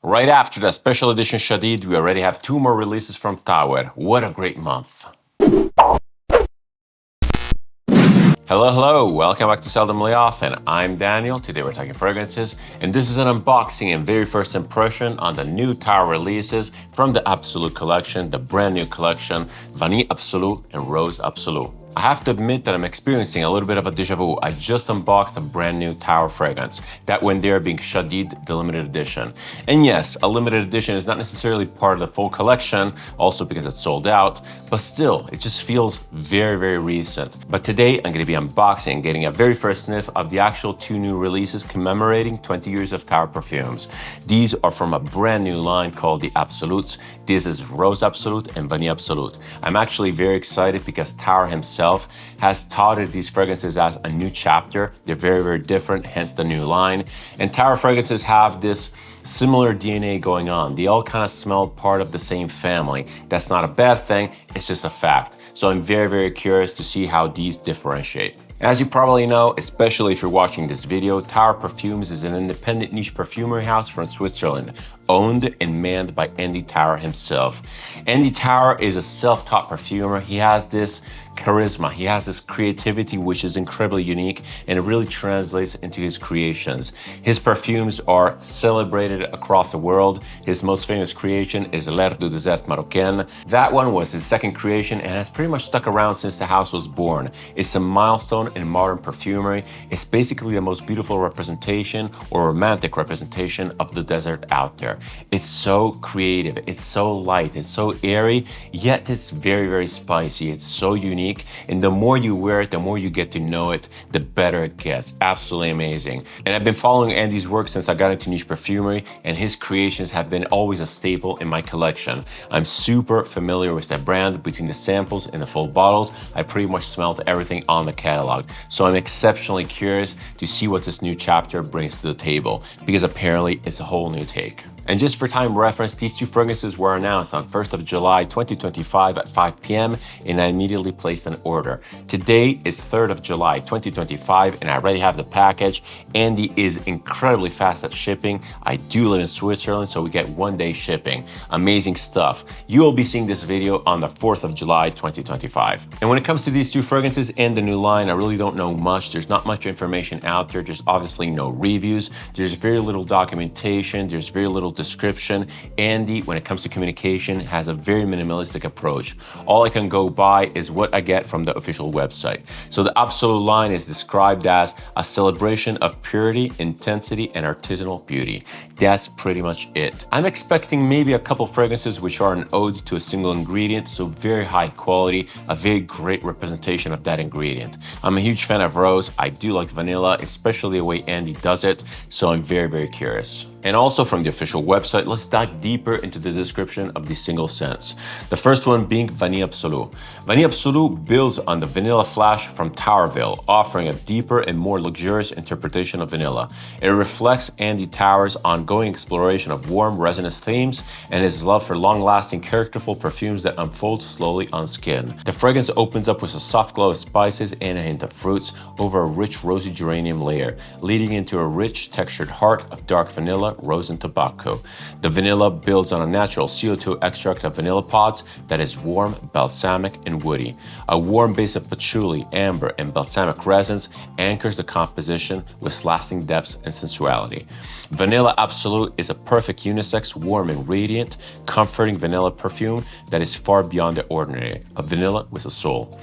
Right after the special edition Shadid, we already have two more releases from Tower. What a great month. Hello, welcome back to Seldomly Often. I'm Daniel, today we're talking fragrances, and this is an unboxing and very first impression on the new Tower releases from the Absolue collection, the brand new collection, Vani Absolue and Rose Absolue. I have to admit that I'm experiencing a little bit of a deja vu. I just unboxed a brand new Tower fragrance that went there being Shadid, the limited edition. And yes, a limited edition is not necessarily part of the full collection, also because it's sold out, but still, it just feels very recent. But today, I'm going to be unboxing and getting a very first sniff of the actual two new releases commemorating 20 years of Tower perfumes. These are from a brand new line called the Absolutes. This is Rose Absolue and Vanilla Absolue. I'm actually very excited because Tower himself has touted these fragrances as a new chapter. They're very different, hence the new line. And Tower fragrances have this similar DNA going on. They all kind of smell part of the same family. That's not a bad thing, it's just a fact. So I'm very curious to see how these differentiate. As you probably know, especially if you're watching this video, Tower Perfumes is an independent niche perfumery house from Switzerland, owned and manned by Andy Tower himself. Andy Tower is a self-taught perfumer. He has this charisma, he has this creativity which is incredibly unique, and it really translates into his creations. His perfumes are celebrated across the world. His most famous creation is L'air du désert marocain. That one was his second creation and has pretty much stuck around since the house was born. It's a milestone in modern perfumery. It's basically the most beautiful representation or romantic representation of the desert out there. It's so creative, it's so light, it's so airy, yet it's very spicy. It's so unique, and the more you wear it, the more you get to know it, the better it gets. Absolutely amazing. And I've been following Andy's work since I got into niche perfumery, and his creations have been always a staple in my collection. I'm super familiar with that brand. Between the samples and the full bottles, I pretty much smelled everything on the catalog. So I'm exceptionally curious to see what this new chapter brings to the table, because apparently it's a whole new take. And just for time reference, these two fragrances were announced on 1st of July 2025 at 5 p.m. and I immediately placed an order. Today is 3rd of July 2025 and I already have the package. Andy is incredibly fast at shipping. I do live in Switzerland, so we get 1-day shipping. Amazing stuff. You will be seeing this video on the 4th of July 2025. And when it comes to these two fragrances and the new line, I really don't know much. There's not much information out there. There's obviously no reviews. There's very little documentation. There's very little description. Andy, when it comes to communication, has a very minimalistic approach. All I can go by is what I get from the official website. So the Absolute line is described as a celebration of purity, intensity, and artisanal beauty. That's pretty much it. I'm expecting maybe a couple fragrances which are an ode to a single ingredient, so very high quality, a very great representation of that ingredient. I'm a huge fan of Rose. I do like vanilla, especially the way Andy does it, so I'm very curious. And also from the official website, let's dive deeper into the description of these single scents. The first one being Vani Absolue. Vani Absolue builds on the vanilla flash from Towerville, offering a deeper and more luxurious interpretation of vanilla. It reflects Andy Tower's ongoing exploration of warm, resinous themes and his love for long-lasting, characterful perfumes that unfold slowly on skin. The fragrance opens up with a soft glow of spices and a hint of fruits over a rich rosy geranium layer, leading into a rich, textured heart of dark vanilla, rose and tobacco. The vanilla builds on a natural CO2 extract of vanilla pods that is warm, balsamic, and woody. A warm base of patchouli, amber, and balsamic resins anchors the composition with lasting depth and sensuality. Vanilla Absolue is a perfect unisex, warm and radiant, comforting vanilla perfume that is far beyond the ordinary, a vanilla with a soul.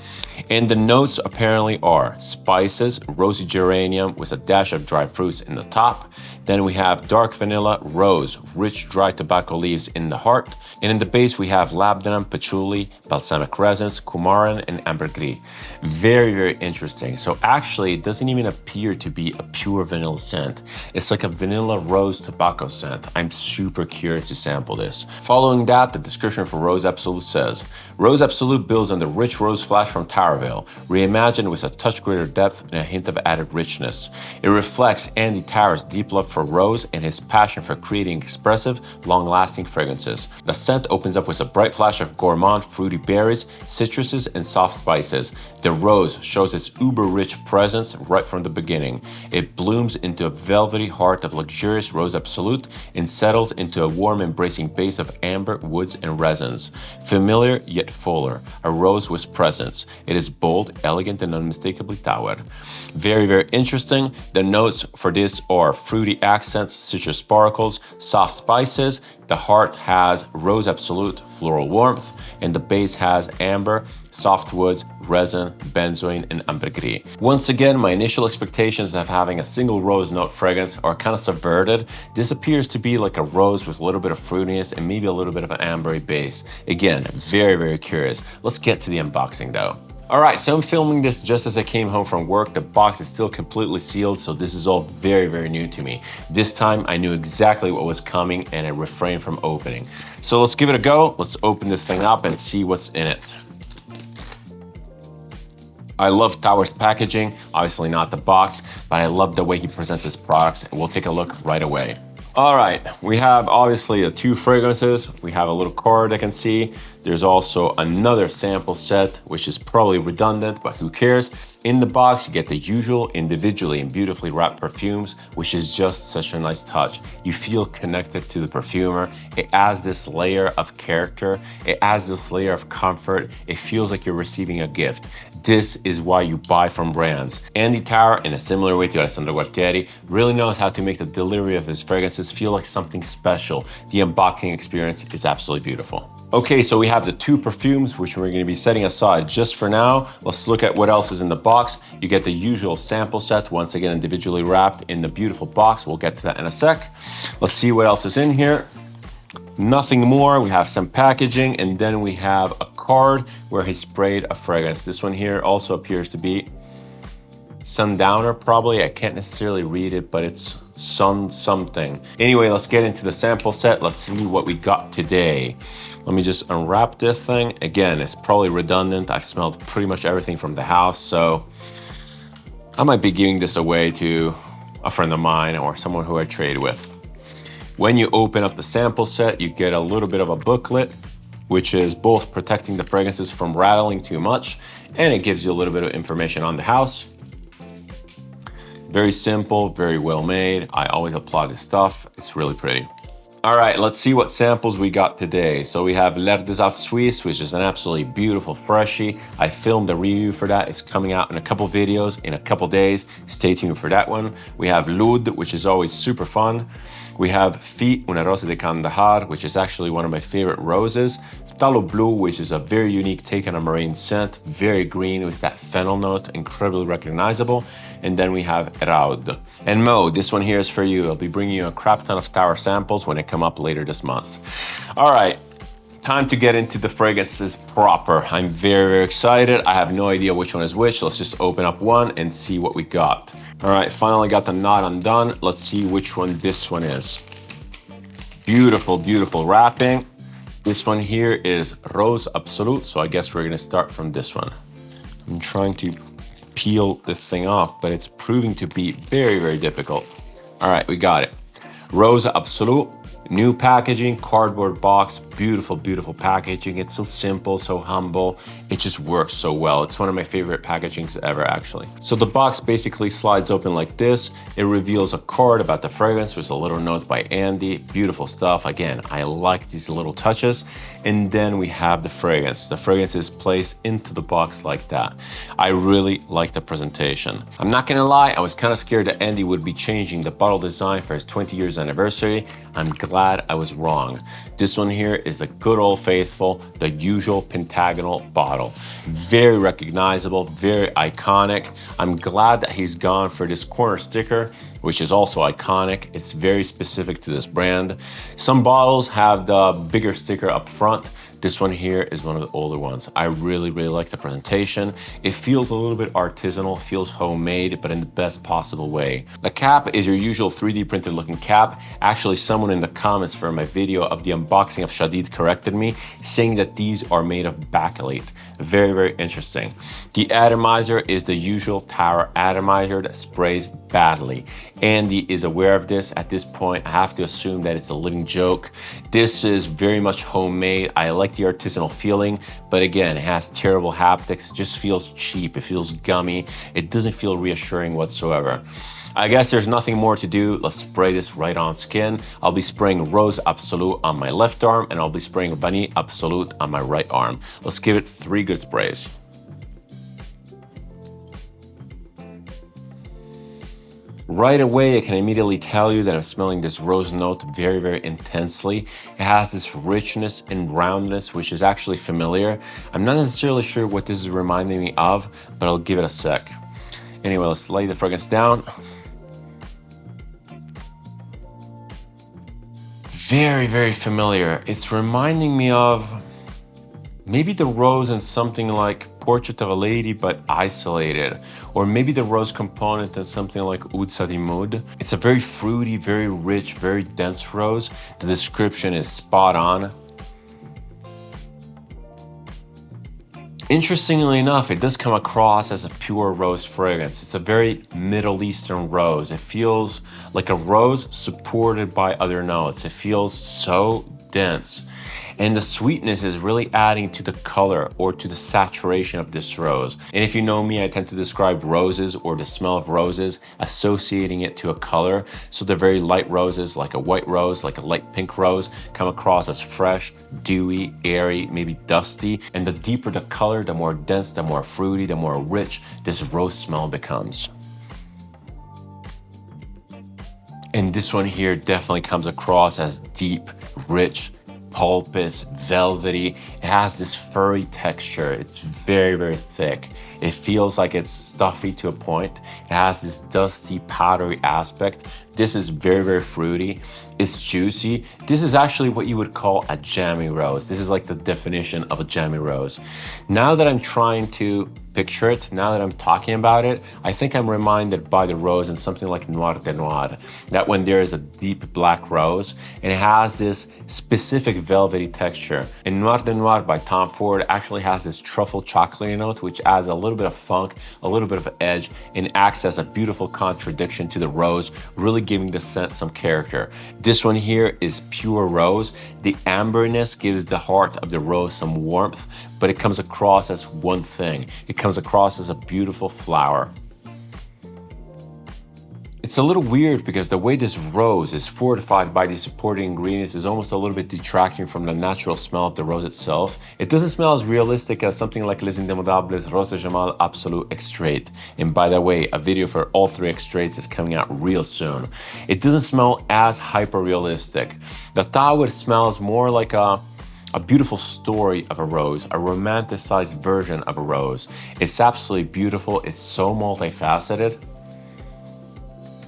And the notes apparently are spices, rosy geranium with a dash of dry fruits in the top. Then we have dark vanilla, rose, rich dry tobacco leaves in the heart. And in the base we have labdanum, patchouli, balsamic resins, coumarin, and ambergris. Very interesting. So actually it doesn't even appear to be a pure vanilla scent. It's like a vanilla rose tobacco scent. I'm super curious to sample this. Following that, the description for Rose Absolue says, Rose Absolue builds on the rich rose flash from Towerville, reimagined with a touch greater depth and a hint of added richness. It reflects Andy Tower's deep love for rose and his passion for creating expressive, long-lasting fragrances. The scent opens up with a bright flash of gourmand, fruity berries, citruses, and soft spices. The rose shows its uber-rich presence right from the beginning. It blooms into a velvety heart of luxurious Rose Absolue and settles into a warm, embracing base of amber, woods, and resins. Familiar yet fuller, a rose with presence. It is bold, elegant, and unmistakably towered. Very, very interesting. The notes for this are fruity accents, citrus sparkles, soft spices. The heart has Rose Absolue, floral warmth, and the base has amber, soft woods, resin, benzoin, and ambergris. Once again, my initial expectations of having a single rose note fragrance are kind of subverted. This appears to be like a rose with a little bit of fruitiness and maybe a little bit of an ambery base. Again, very, very curious. Let's get to the unboxing though. Alright, so I'm filming this just as I came home from work. The box is still completely sealed, so this is all very, very new to me. This time I knew exactly what was coming and I refrained from opening. So let's give it a go. Let's open this thing up and see what's in it. I love Tower's packaging, obviously not the box, but I love the way he presents his products, and we'll take a look right away. All right, we have obviously the two fragrances. We have a little card I can see. There's also another sample set, which is probably redundant, but who cares? In the box, you get the usual individually and beautifully wrapped perfumes, which is just such a nice touch. You feel connected to the perfumer. It adds this layer of character. It adds this layer of comfort. It feels like you're receiving a gift. This is why you buy from brands. Andy Tower, in a similar way to Alessandro Gualtieri, really knows how to make the delivery of his fragrances feel like something special. The unboxing experience is absolutely beautiful. Okay, so we have the two perfumes, which we're going to be setting aside just for now. Let's look at what else is in the box. You get the usual sample set, once again individually wrapped in the beautiful box. We'll get to that in a sec. Let's see what else is in here. Nothing more. We have some packaging, and then we have a card where he sprayed a fragrance. This one here also appears to be Sundowner, probably. I can't necessarily read it, but it's sun something. Anyway, let's get into the sample set. Let's see what we got today. Let me just unwrap this thing. Again, it's probably redundant. I've smelled pretty much everything from the house, so I might be giving this away to a friend of mine or someone who I trade with. When you open up the sample set, you get a little bit of a booklet, which is both protecting the fragrances from rattling too much, and it gives you a little bit of information on the house. Very simple, very well made. I always applaud this stuff. It's really pretty. All right, let's see what samples we got today. So we have L'Art Suisse, which is an absolutely beautiful freshie. I filmed a review for that. It's coming out in a couple videos in a couple days. Stay tuned for that one. We have L'Oud, which is always super fun. We have Fi, una rosa de Kandahar, which is actually one of my favorite roses. Phthalo Blue, which is a very unique take on a marine scent, very green with that fennel note, incredibly recognizable. And then we have Raud. And Mo, this one here is for you. I'll be bringing you a crap ton of Tower samples when they come up later this month. All right, time to get into the fragrances proper. I'm very, very excited. I have no idea which one is which. Let's just open up one and see what we got. All right, finally got the knot undone. Let's see which one this one is. Beautiful, beautiful wrapping. This one here is Rose Absolue, so I guess we're gonna start from this one. I'm trying to peel this thing off, but it's proving to be very, very difficult. All right, we got it. Rose Absolue, new packaging, cardboard box, beautiful, beautiful packaging. It's so simple, so humble. It just works so well. It's one of my favorite packagings ever, actually. So the box basically slides open like this. It reveals a card about the fragrance with a little note by Andy. Beautiful stuff. Again, I like these little touches. And then we have the fragrance. The fragrance is placed into the box like that. I really like the presentation. I'm not gonna lie, I was kind of scared that Andy would be changing the bottle design for his 20 years anniversary. I'm glad I was wrong. This one here is the good old faithful, the usual pentagonal bottle. Very recognizable, very iconic. I'm glad that he's gone for this corner sticker, which is also iconic. It's very specific to this brand. Some bottles have the bigger sticker up front. This one here is one of the older ones. I really, really like the presentation. It feels a little bit artisanal, feels homemade, but in the best possible way. The cap is your usual 3D printed looking cap. Actually, someone in the comments for my video of the unboxing of Shadid corrected me, saying that these are made of bakelite. Very, very interesting. The atomizer is the usual Tower atomizer that sprays badly. Andy is aware of this. At this point, I have to assume that it's a living joke. This is very much homemade. I like the artisanal feeling, but again, it has terrible haptics. It just feels cheap. It feels gummy. It doesn't feel reassuring whatsoever. I guess there's nothing more to do. Let's spray this right on skin. I'll be spraying Rose Absolue on my left arm, and I'll be spraying Vani Absolute on my right arm. Let's give it 3 good sprays. Right away, I can immediately tell you that I'm smelling this rose note very, very intensely. It has this richness and roundness, which is actually familiar. I'm not necessarily sure what this is reminding me of, but I'll give it a sec. Anyway, let's lay the fragrance down. Very, very familiar. It's reminding me of maybe the rose in something like Portrait of a Lady, but isolated. Or maybe the rose component in something like Oud Sadi Mood. It's a very fruity, very rich, very dense rose. The description is spot on. Interestingly enough, it does come across as a pure rose fragrance. It's a very Middle Eastern rose. It feels like a rose supported by other notes. It feels so dense. And the sweetness is really adding to the color or to the saturation of this rose. And if you know me, I tend to describe roses or the smell of roses, associating it to a color. So the very light roses, like a white rose, like a light pink rose, come across as fresh, dewy, airy, maybe dusty. And the deeper the color, the more dense, the more fruity, the more rich this rose smell becomes. And this one here definitely comes across as deep, rich, pulpous, velvety. It has this furry texture. It's very, very thick. It feels like it's stuffy to a point. It has this dusty, powdery aspect. This is very, very fruity. It's juicy. This is actually what you would call a jammy rose. This is like the definition of a jammy rose. Now that I'm trying to picture it, now that I'm talking about it, I think I'm reminded by the rose in something like Noir de Noir. That when there is a deep black rose and it has this specific velvety texture. And Noir de Noir by Tom Ford actually has this truffle chocolatey note, which adds a little bit of funk, a little bit of edge, and acts as a beautiful contradiction to the rose, really giving the scent some character. This one here is pure rose. The amberiness gives the heart of the rose some warmth, but it comes across as one thing. It comes across as a beautiful flower. It's a little weird because the way this rose is fortified by these supporting ingredients is almost a little bit detracting from the natural smell of the rose itself. It doesn't smell as realistic as something like Les Indemodables Rose de Jamal Absolue Extrait. And by the way, a video for all 3 extraits is coming out real soon. It doesn't smell as hyper-realistic. The Tawir smells more like a beautiful story of a rose, a romanticized version of a rose. It's absolutely beautiful. It's so multifaceted.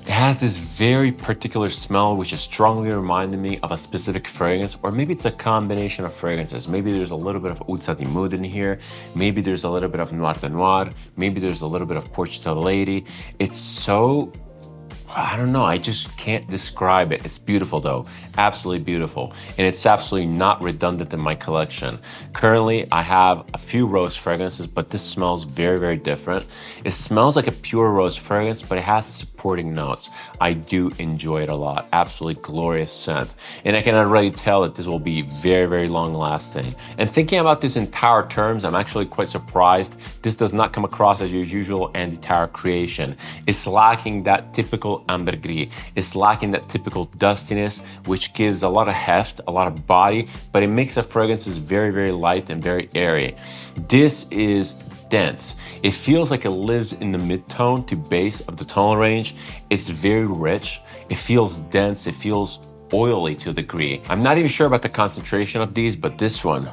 It has this very particular smell which is strongly reminding me of a specific fragrance, or maybe it's a combination of fragrances. Maybe there's a little bit of Oud Sadi Mood in here, maybe there's a little bit of Noir de Noir, maybe there's a little bit of Portrait of a Lady. It's so, I don't know, I just can't describe it. It's beautiful though, absolutely beautiful. And it's absolutely not redundant in my collection. Currently, I have a few rose fragrances, but this smells very, very different. It smells like a pure rose fragrance, but it has supporting notes. I do enjoy it a lot. Absolutely glorious scent. And I can already tell that this will be very, very long lasting. And thinking about this in Tower terms, I'm actually quite surprised. This does not come across as your usual Andy Tower creation. It's lacking that typical ambergris. It's lacking that typical dustiness, which gives a lot of heft, a lot of body, but it makes the fragrances very, very light and very airy. This is dense. It feels like it lives in the mid-tone to base of the tonal range. It's very rich. It feels dense. It feels oily to a degree. I'm not even sure about the concentration of these, but this one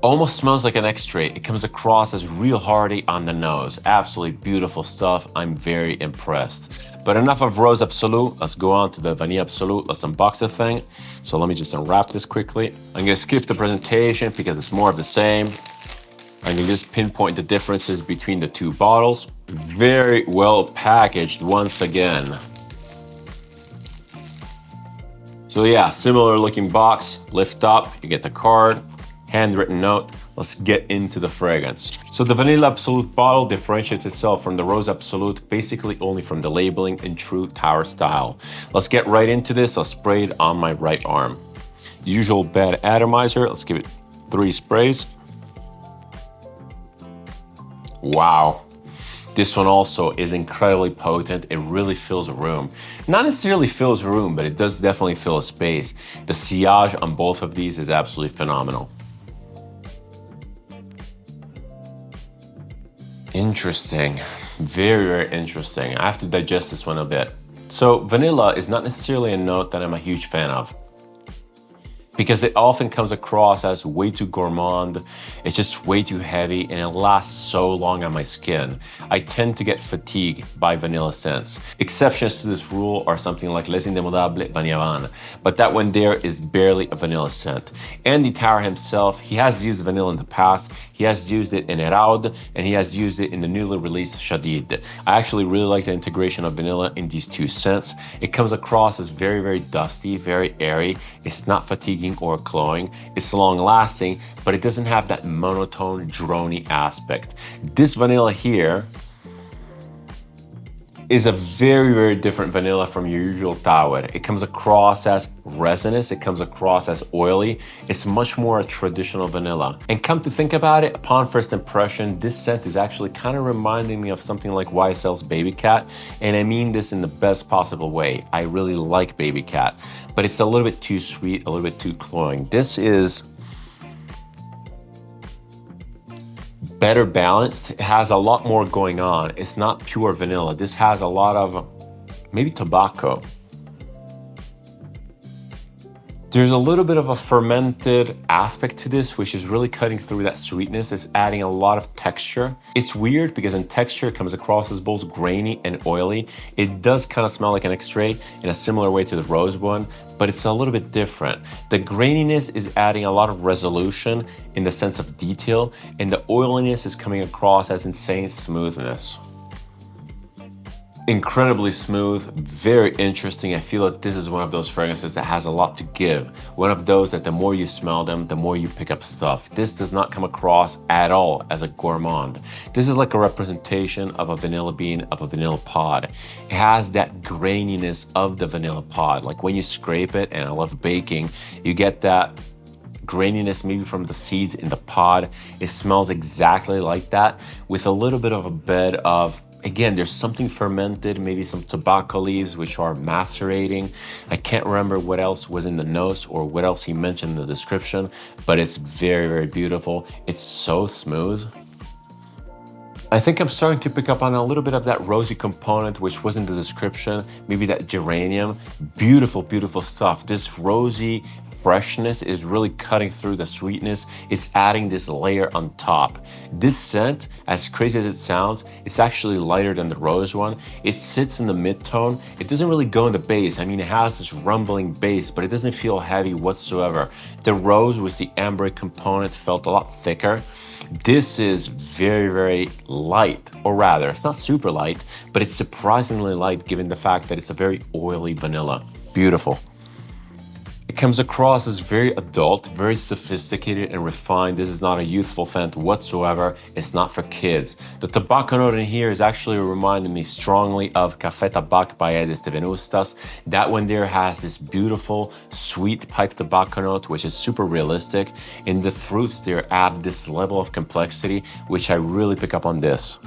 almost smells like an extrait. It comes across as real hearty on the nose. Absolutely beautiful stuff. I'm very impressed. But enough of Rose Absolue. Let's go on to the Vanilla Absolue. Let's unbox the thing. So let me just unwrap this quickly. I'm gonna skip the presentation because it's more of the same. I can just pinpoint the differences between the 2 bottles. Very well packaged once again. So yeah, similar looking box. Lift up, you get the card. Handwritten note, let's get into the fragrance. So the Vanilla Absolute bottle differentiates itself from the Rose Absolute basically only from the labeling in true tower style. Let's get right into this. I'll spray it on my right arm. Usual bed atomizer, let's give it 3 sprays. Wow. This one also is incredibly potent. It really fills a room. Not necessarily fills a room, but it does definitely fill a space. The sillage on both of these is absolutely phenomenal. Interesting. Very, very interesting. I have to digest this one a bit. So vanilla is not necessarily a note that I'm a huge fan of, because it often comes across as way too gourmand. It's just way too heavy and it lasts so long on my skin. I tend to get fatigued by vanilla scents. Exceptions to this rule are something like Les Indemodables Vanilla, but that one there is barely a vanilla scent. Andy Tower himself, he has used vanilla in the past. He has used it in Eraud and he has used it in the newly released Shadid. I actually really like the integration of vanilla in these two scents. It comes across as very, very dusty, very airy. It's not fatiguing or cloying. It's long lasting, but it doesn't have that monotone, drony aspect. This vanilla here is a very, very different vanilla from your usual tower. It comes across as resinous, it comes across as oily. It's much more a traditional vanilla. And come to think about it, upon first impression, this scent is actually kind of reminding me of something like YSL's Baby Cat. And I mean this in the best possible way. I really like Baby Cat, but it's a little bit too sweet, a little bit too cloying. This is better balanced. It has a lot more going on. It's not pure vanilla. This has a lot of maybe tobacco. There's a little bit of a fermented aspect to this, which is really cutting through that sweetness. It's adding a lot of texture. It's weird because in texture, it comes across as both grainy and oily. It does kind of smell like an extrait in a similar way to the rose one, but it's a little bit different. The graininess is adding a lot of resolution in the sense of detail, and the oiliness is coming across as insane smoothness. Incredibly smooth, very interesting. I feel that this is one of those fragrances that has a lot to give. One of those that the more you smell them, the more you pick up stuff. This does not come across at all as a gourmand. This is like a representation of a vanilla bean, of a vanilla pod. It has that graininess of the vanilla pod. Like when you scrape it, and I love baking, you get that graininess maybe from the seeds in the pod. It smells exactly like that with a little bit of a bed of, again, there's something fermented, maybe some tobacco leaves which are macerating. I can't remember what else was in the notes or what else he mentioned in the description, but it's very, very beautiful. It's so smooth. I think I'm starting to pick up on a little bit of that rosy component which was in the description, maybe that geranium. Beautiful, beautiful stuff. This rosy freshness is really cutting through the sweetness. It's adding this layer on top. This scent, as crazy as it sounds, it's actually lighter than the rose one. It sits in the mid-tone. It doesn't really go in the base. I mean, it has this rumbling base, but it doesn't feel heavy whatsoever. The rose with the amber component felt a lot thicker. This is very, very light, or rather, it's not super light, but it's surprisingly light given the fact that it's a very oily vanilla. Beautiful. It comes across as very adult, very sophisticated and refined. This is not a youthful scent whatsoever. It's not for kids. The tobacco note in here is actually reminding me strongly of Café Tabac by Edis de Venustas. That one there has this beautiful, sweet pipe tobacco note, which is super realistic. And the fruits there add this level of complexity, which I really pick up on this.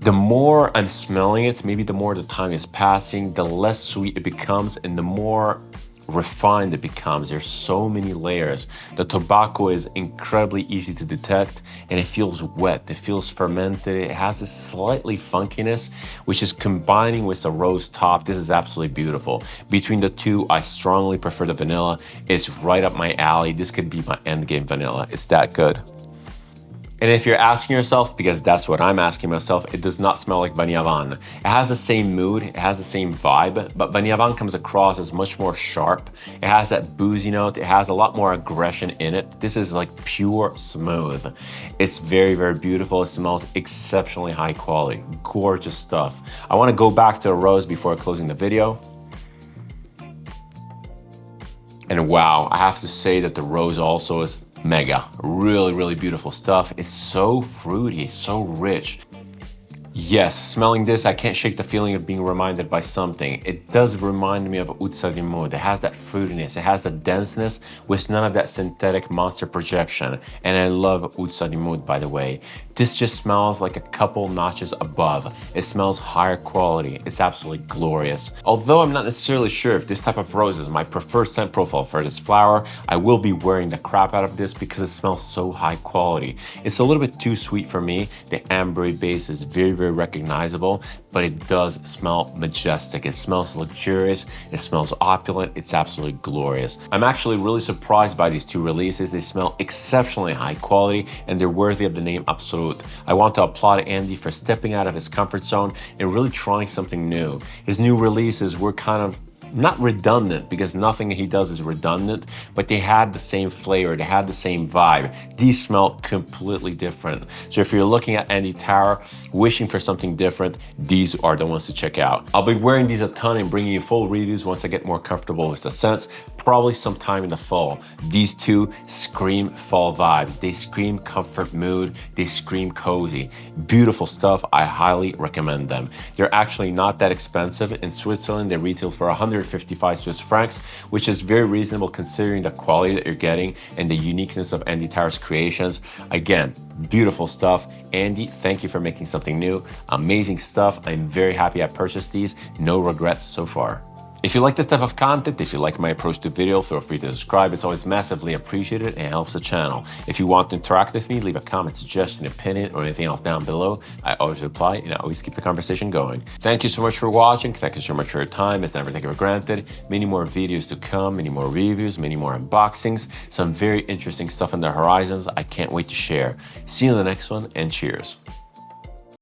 The more I'm smelling it, maybe the more the time is passing, the less sweet it becomes and the more refined it becomes. There's so many layers. The tobacco is incredibly easy to detect and it feels wet, it feels fermented. It has this slightly funkiness, which is combining with the rose top. This is absolutely beautiful. Between the two, I strongly prefer the vanilla. It's right up my alley. This could be my endgame vanilla. It's that good. And if you're asking yourself, because that's what I'm asking myself, it does not smell like Vanilla. It has the same mood, it has the same vibe, but Vanilla comes across as much more sharp. It has that boozy note, it has a lot more aggression in it. This is like pure smooth. It's very, very beautiful. It smells exceptionally high quality. Gorgeous stuff. I want to go back to a rose before closing the video. And wow, I have to say that the rose also is Mega. Really, really beautiful stuff. It's so fruity, so rich. Yes, smelling this, I can't shake the feeling of being reminded by something. It does remind me of Absolue. It has that fruitiness, it has the denseness with none of that synthetic monster projection. And I love Absolue, by the way. This just smells like a couple notches above. It smells higher quality. It's absolutely glorious. Although I'm not necessarily sure if this type of rose is my preferred scent profile for this flower, I will be wearing the crap out of this because it smells so high quality. It's a little bit too sweet for me. The ambery base is very, very recognizable, but it does smell majestic. It smells luxurious. It smells opulent. It's absolutely glorious. I'm actually really surprised by these two releases. They smell exceptionally high quality and they're worthy of the name Absolue. I want to applaud Andy for stepping out of his comfort zone and really trying something new. His new releases were kind of not redundant, because nothing he does is redundant, but they had the same flavor, they had the same vibe. These smell completely different. So if you're looking at Andy Tauer, wishing for something different, these are the ones to check out. I'll be wearing these a ton and bringing you full reviews once I get more comfortable with the scents, probably sometime in the fall. These two scream fall vibes. They scream comfort mood. They scream cozy. Beautiful stuff. I highly recommend them. They're actually not that expensive. In Switzerland, they retail for 155 Swiss francs, which is very reasonable considering the quality that you're getting and the uniqueness of Andy Tauer's creations. Again, beautiful stuff. Andy, thank you for making something new. Amazing stuff. I'm very happy I purchased these. No regrets so far. If you like this type of content, if you like my approach to video, feel free to subscribe. It's always massively appreciated and helps the channel. If you want to interact with me, leave a comment, suggestion, opinion, or anything else down below. I always reply and I always keep the conversation going. Thank you so much for watching. Thank you so much for your time. It's never taken for granted. Many more videos to come, many more reviews, many more unboxings, some very interesting stuff on the horizons I can't wait to share. See you in the next one, and cheers.